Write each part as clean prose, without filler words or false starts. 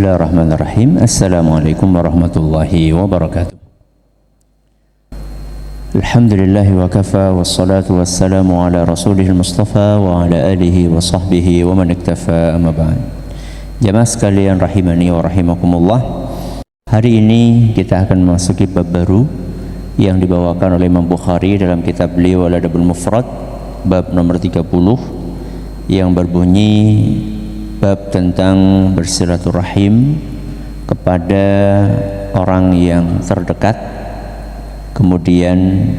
Bismillahirrahmanirrahim. Assalamualaikum warahmatullahi wabarakatuh. Alhamdulillahi wa kafa, wassalatu wassalamu ala rasulihil mustafa wa ala alihi wa sahbihi wa man iktafa, amma ba'd. Jamaah sekalian rahimani wa rahimakumullah, hari ini kita akan memasuki bab baru yang dibawakan oleh Imam Bukhari dalam kitab beliau Al-Adabul Mufrad, bab nomor 30, yang berbunyi bab tentang bersilaturahim kepada orang yang terdekat. Kemudian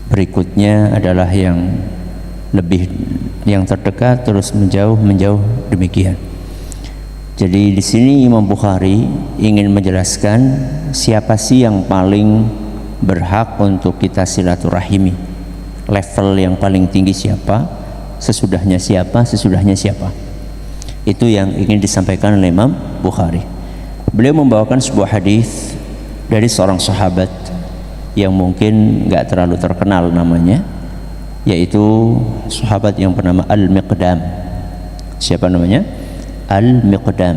berikutnya adalah yang terdekat, terus menjauh demikian. Jadi di sini Imam Bukhari ingin menjelaskan siapa sih yang paling berhak untuk kita silaturahimi. Level yang paling tinggi siapa, sesudahnya siapa. Itu yang ingin disampaikan oleh Imam Bukhari. Beliau membawakan sebuah hadis dari seorang sahabat yang mungkin nggak terlalu terkenal namanya, yaitu sahabat yang bernama Al-Miqdam. Siapa namanya? Al-Miqdam.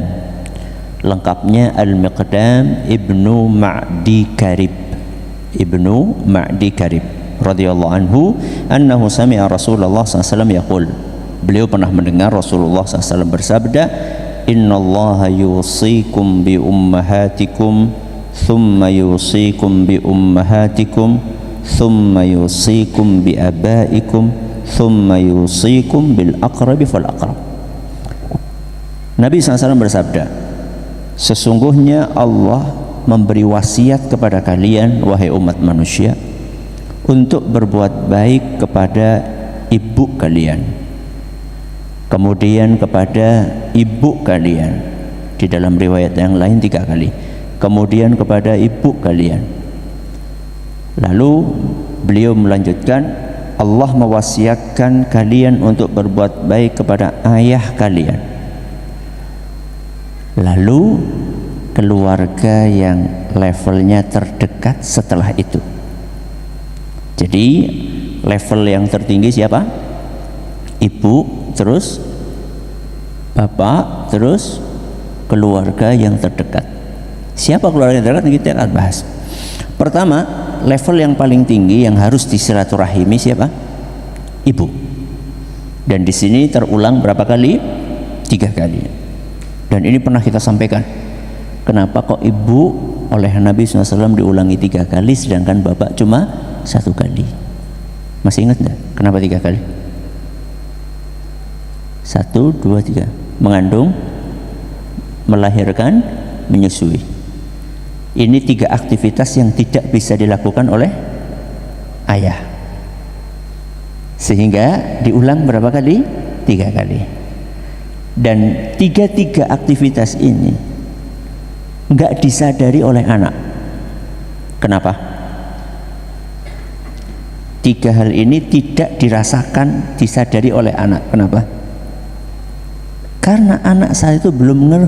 Lengkapnya Al-Miqdam ibnu Ma'di Karib radhiyallahu anhu, annahu sami'a Rasulullah SAW yaqul. Beliau pernah mendengar Rasulullah SAW bersabda, innallaha yusikum bi ummahatikum thumma yusikum bi ummahatikum thumma yusikum bi abaikum thumma yusikum bil aqrabi fal aqrab. Nabi SAW bersabda, sesungguhnya Allah memberi wasiat kepada kalian wahai umat manusia untuk berbuat baik kepada ibu kalian, kemudian kepada ibu kalian, di dalam riwayat yang lain 3 kali, kemudian kepada ibu kalian. Lalu beliau melanjutkan, Allah mewasiatkan kalian untuk berbuat baik kepada ayah kalian, lalu keluarga yang levelnya terdekat setelah itu. Jadi level yang tertinggi siapa? Ibu, terus bapak, terus keluarga yang terdekat. Siapa keluarga yang terdekat? Kita akan bahas. Pertama, level yang paling tinggi yang harus disilaturahimi siapa? Ibu. Dan di sini terulang berapa kali? 3 kali. Dan ini pernah kita sampaikan. Kenapa kok ibu oleh Nabi SAW diulangi 3 kali, sedangkan bapak cuma 1 kali? Masih ingat enggak? Kenapa 3 kali? 1, 2, 3. Mengandung, melahirkan, menyusui. Ini 3 aktivitas yang tidak bisa dilakukan oleh ayah, sehingga diulang berapa kali? 3 kali. Dan 3 aktivitas ini enggak disadari oleh anak. Kenapa? 3 hal ini tidak dirasakan, disadari oleh anak. Kenapa? Karena anak saat itu belum ngeh,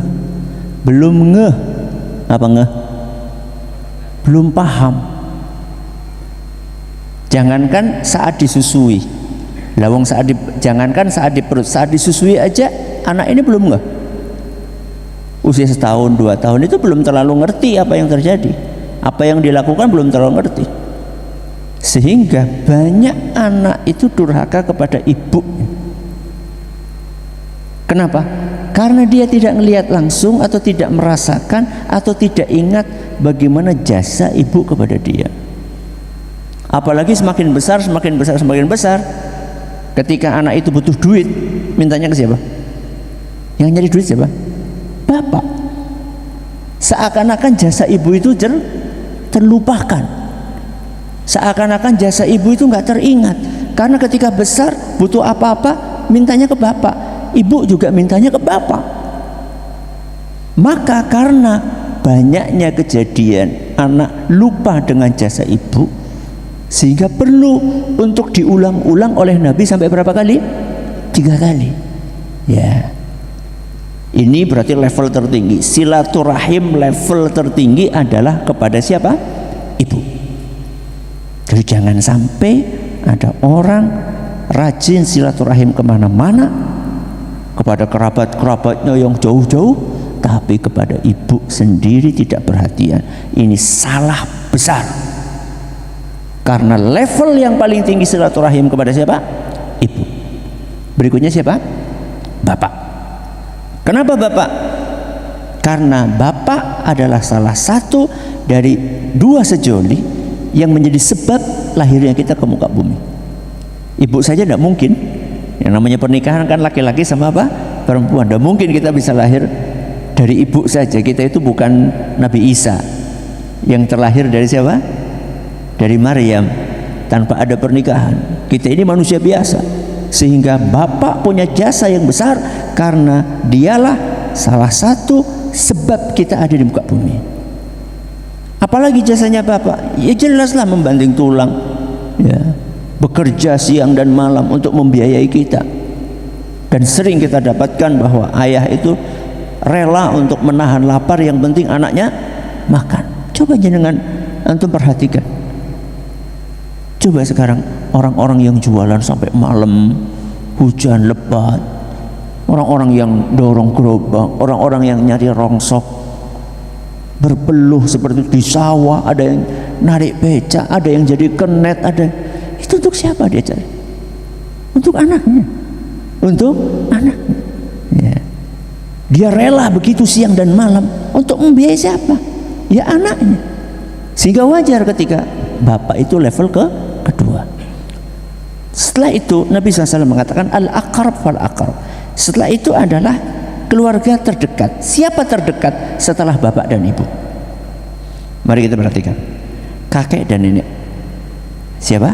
belum paham. Jangankan saat disusui, jangankan saat di perut, saat disusui aja anak ini belum ngeh. Usia 1 tahun, 2 tahun itu belum terlalu ngerti apa yang terjadi, apa yang dilakukan belum terlalu ngerti. Sehingga banyak anak itu durhaka kepada ibu. Kenapa? Karena dia tidak melihat langsung, atau tidak merasakan, atau tidak ingat bagaimana jasa ibu kepada dia. Apalagi semakin besar, ketika anak itu butuh duit, mintanya ke siapa? Yang nyari duit siapa? Bapak. Seakan-akan jasa ibu itu terlupakan. Seakan-akan jasa ibu itu nggak teringat, karena ketika besar butuh apa-apa mintanya ke bapak, ibu juga mintanya ke bapak. Maka karena banyaknya kejadian anak lupa dengan jasa ibu, sehingga perlu untuk diulang-ulang oleh Nabi sampai berapa kali? 3 kali. Ya, ini berarti level tertinggi. Silaturahim level tertinggi adalah kepada siapa? Ibu. Jadi jangan sampai ada orang rajin silaturahim kemana-mana, kepada kerabat-kerabatnya yang jauh-jauh, tapi kepada ibu sendiri tidak perhatian. Ini salah besar. Karena level yang paling tinggi silaturahim kepada siapa? Ibu. Berikutnya siapa? Bapak. Kenapa bapak? Karena bapak adalah salah satu dari dua sejoli yang menjadi sebab lahirnya kita ke muka bumi. Ibu saja tidak mungkin. Yang namanya pernikahan kan laki-laki sama apa? Perempuan. Tidak mungkin kita bisa lahir dari ibu saja. Kita itu bukan Nabi Isa yang terlahir dari siapa? Dari Maryam, tanpa ada pernikahan. Kita ini manusia biasa, sehingga bapak punya jasa yang besar karena dialah salah satu sebab kita ada di muka bumi. Apalagi jasanya bapak? Ya jelaslah membanting tulang, ya, bekerja siang dan malam untuk membiayai kita. Dan sering kita dapatkan bahwa ayah itu rela untuk menahan lapar, yang penting anaknya makan. Coba jenengan antum perhatikan. Coba sekarang orang-orang yang jualan sampai malam, hujan lebat, orang-orang yang dorong gerobak, orang-orang yang nyari rongsok, berpeluh seperti di sawah, ada yang narik becak, ada yang jadi kenet, ada. Itu untuk siapa dia cari? Untuk anaknya. Untuk anaknya. Ya. Dia rela begitu siang dan malam untuk membiayai siapa? Ya anaknya. Sehingga wajar ketika bapak itu level kedua. Setelah itu Nabi SAW mengatakan al-aqrab fal-aqrab. Setelah itu adalah keluarga terdekat. Siapa terdekat setelah bapak dan ibu? Mari kita perhatikan. Kakek dan nenek. Siapa?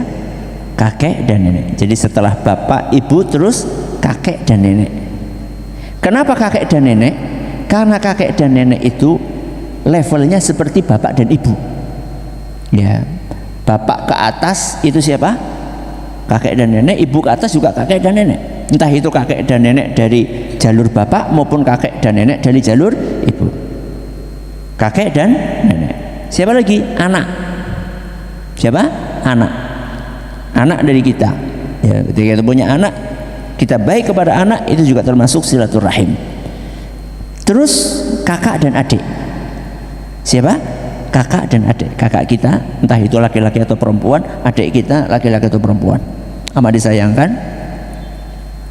Kakek dan nenek. Jadi setelah bapak, ibu, terus kakek dan nenek. Kenapa kakek dan nenek? Karena kakek dan nenek itu levelnya seperti bapak dan ibu. Ya, bapak ke atas itu siapa? Kakek dan nenek. Ibu ke atas juga kakek dan nenek. Entah itu kakek dan nenek dari jalur bapak maupun kakek dan nenek dari jalur ibu. Kakek dan nenek. Siapa lagi? Anak. Siapa? Anak. Anak dari kita. Ya, ketika kita punya anak, kita baik kepada anak, itu juga termasuk silaturahim. Terus kakak dan adik. Siapa? Kakak dan adik. Kakak kita, entah itu laki-laki atau perempuan, adik kita laki-laki atau perempuan. Amat disayangkan,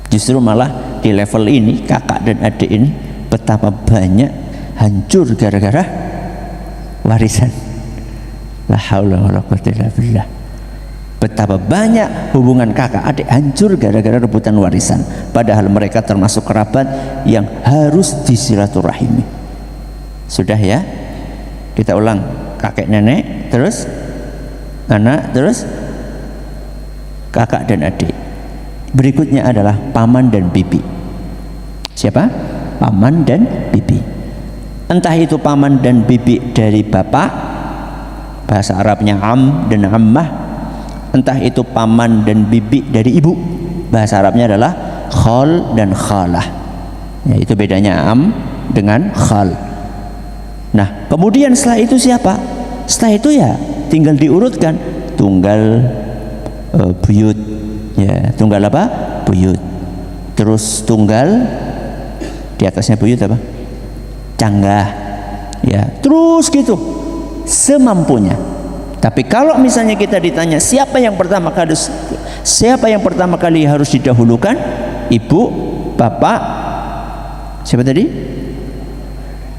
justru malah di level ini kakak dan adik ini betapa banyak hancur gara-gara warisan. La haula wala quwwata illa billah. Betapa banyak hubungan kakak adik hancur gara-gara rebutan warisan, padahal mereka termasuk kerabat yang harus disilaturahimi. Sudah ya, kita ulang. Kakek nenek, terus anak, terus kakak dan adik. Berikutnya adalah paman dan bibi. Siapa? Paman dan bibi. Entah itu paman dan bibi dari bapak, bahasa Arabnya am dan ammah. Entah itu paman dan bibi dari ibu, bahasa Arabnya adalah khal dan khalah. Ya, itu bedanya am dengan khal. Nah, kemudian setelah itu siapa? Setelah itu ya tinggal diurutkan. Tunggal buyut, ya, tunggal apa? Buyut. Terus tunggal, di atasnya buyut apa? Canggah. Ya, terus gitu semampunya. Tapi kalau misalnya kita ditanya siapa yang pertama kali harus didahulukan? Ibu, bapak, siapa tadi?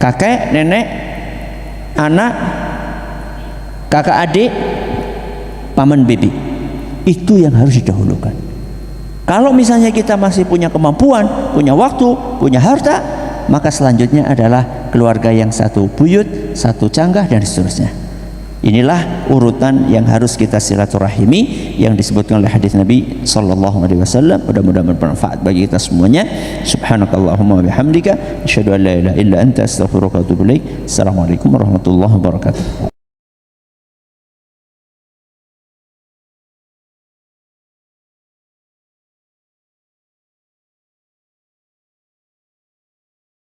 Kakek, nenek, anak, kakak adik, paman bibi. Itu yang harus didahulukan. Kalau misalnya kita masih punya kemampuan, punya waktu, punya harta, maka selanjutnya adalah keluarga yang satu buyut, satu canggah, dan seterusnya. Inilah urutan yang harus kita silaturahimi yang disebutkan oleh hadis Nabi sallallahu alaihi wasallam. Mudah-mudahan bermanfaat bagi kita semuanya. Subhanakallahumma wa bihamdika asyhadu an la ilaha illa anta astaghfiruka wa atubu ilaik. Assalamualaikum warahmatullahi wabarakatuh.